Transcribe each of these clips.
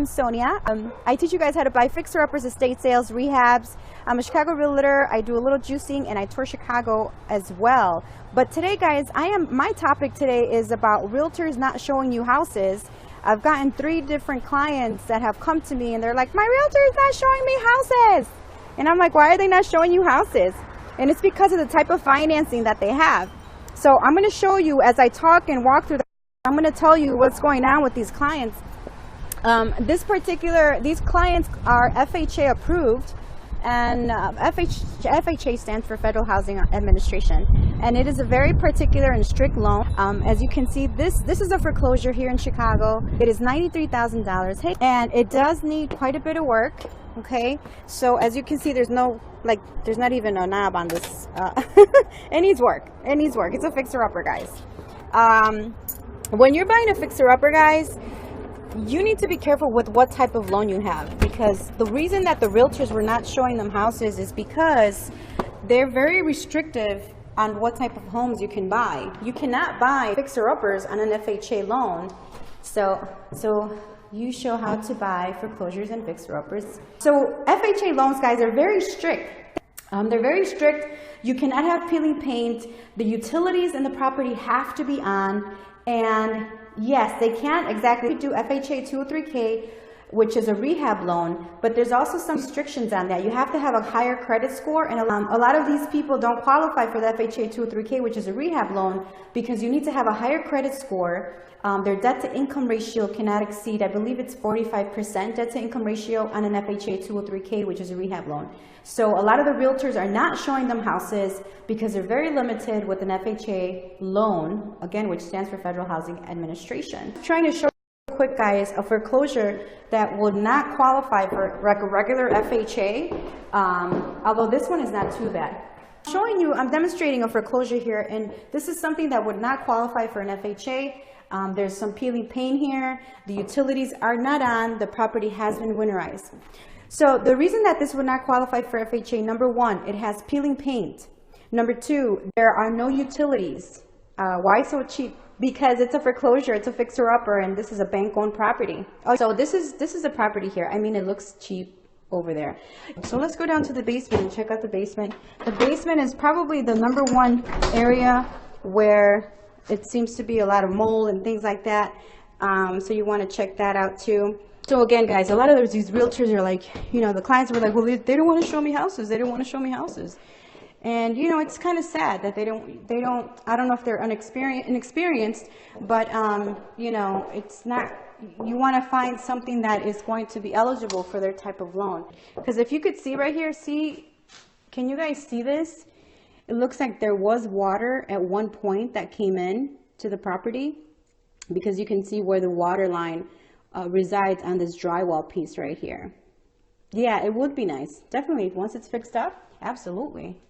Sonia. I teach you guys how to buy fixer-uppers, estate sales, rehabs. I'm a Chicago realtor. I do a little juicing and I tour Chicago as well. But today, guys, my topic today is about realtors not showing you houses. I've gotten 3 different clients that have come to me and they're like, my realtor is not showing me houses. And I'm like, why are they not showing you houses? And it's because of the type of financing that they have. So I'm going to show you as I talk and walk through I'm going to tell you what's going on with these clients. These clients are FHA approved, and FHA stands for Federal Housing Administration, and it is a very particular and strict loan. As you can see, this is a foreclosure here in Chicago. It is $93,000, and it does need quite a bit of work. Okay, so as you can see, there's not even a knob on this. It needs work. It's a fixer-upper, guys. When you're buying a fixer-upper, guys, you need to be careful with what type of loan you have, because the reason that the realtors were not showing them houses is because they're very restrictive on what type of homes you can buy. You cannot buy fixer-uppers on an FHA loan. So you show how to buy foreclosures and fixer-uppers. So FHA loans, guys, are very strict. They're very strict. You cannot have peeling paint. The utilities in the property have to be on. And yes, they can't exactly do FHA 203K, which is a rehab loan, but there's also some restrictions on that. You have to have a higher credit score, and a lot of these people don't qualify for the FHA 203K, which is a rehab loan, because you need to have a higher credit score. Their debt-to-income ratio cannot exceed, I believe it's 45% debt-to-income ratio on an FHA 203K, which is a rehab loan. So a lot of the realtors are not showing them houses because they're very limited with an FHA loan, again, which stands for Federal Housing Administration. I'm trying to show you quick, guys, a foreclosure that would not qualify for a regular FHA, although this one is not too bad. I'm demonstrating a foreclosure here, and this is something that would not qualify for an FHA. There's some peeling paint here. The utilities are not on. The property has been winterized. So the reason that this would not qualify for FHA, number 1, it has peeling paint. Number 2, there are no utilities. Why so cheap? Because it's a foreclosure, it's a fixer-upper, and this is a bank-owned property. So this is a property here. I mean, it looks cheap over there. So let's go down to the basement and check out the basement. The basement is probably the number 1 area where it seems to be a lot of mold and things like that. So you want to check that out too. So again, guys, a lot of these realtors are like, the clients were like, well, they don't want to show me houses. They don't want to show me houses. And, it's kind of sad that they don't, I don't know if they're inexperienced, but, it's not, you want to find something that is going to be eligible for their type of loan. Because if you could see right here, can you guys see this? It looks like there was water at one point that came in to the property, because you can see where the water line resides on this drywall piece right here. Yeah, it would be nice. Definitely. Once it's fixed up, absolutely.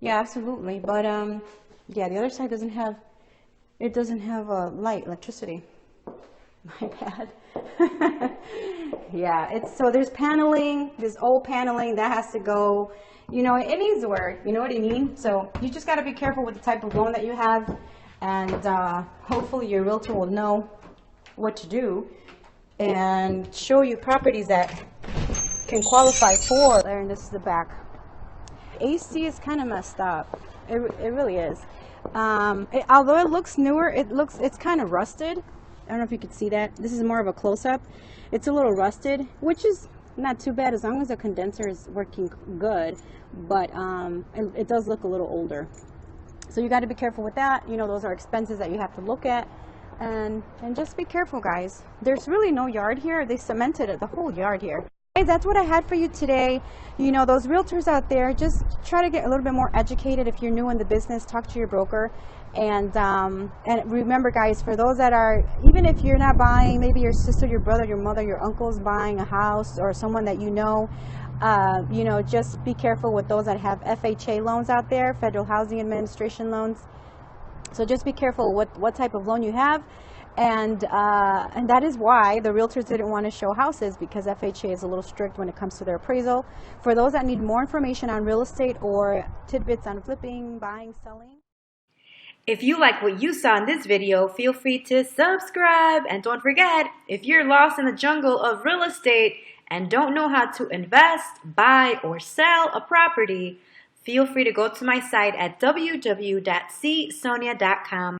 Yeah, absolutely. But yeah, the other side doesn't have electricity. My bad. Yeah, so there's paneling, this old paneling that has to go. It needs work, you know what I mean? So you just got to be careful with the type of loan that you have, and hopefully your realtor will know what to do and show you properties that can qualify for. And this is the back. AC is kind of messed up. It really is. Although it looks newer, it's kind of rusted. I don't know if you can see that. This is more of a close-up. It's a little rusted, which is not too bad as long as the condenser is working good, but it does look a little older. So you got to be careful with that. Those are expenses that you have to look at, and just be careful, guys. There's really no yard here. They cemented the whole yard here. Hey, that's what I had for you today. Those realtors out there, just try to get a little bit more educated. If you're new in the business, talk to your broker. And remember, guys, for those that are, even if you're not buying, maybe your sister, your brother, your mother, your uncle's buying a house, or someone that just be careful with those that have FHA loans out there, Federal Housing Administration loans. So just be careful what type of loan you have. And that is why the realtors didn't want to show houses, because FHA is a little strict when it comes to their appraisal. For those that need more information on real estate or tidbits on flipping, buying, selling. If you like what you saw in this video, feel free to subscribe. And don't forget, if you're lost in the jungle of real estate and don't know how to invest, buy, or sell a property, feel free to go to my site at www.csonia.com.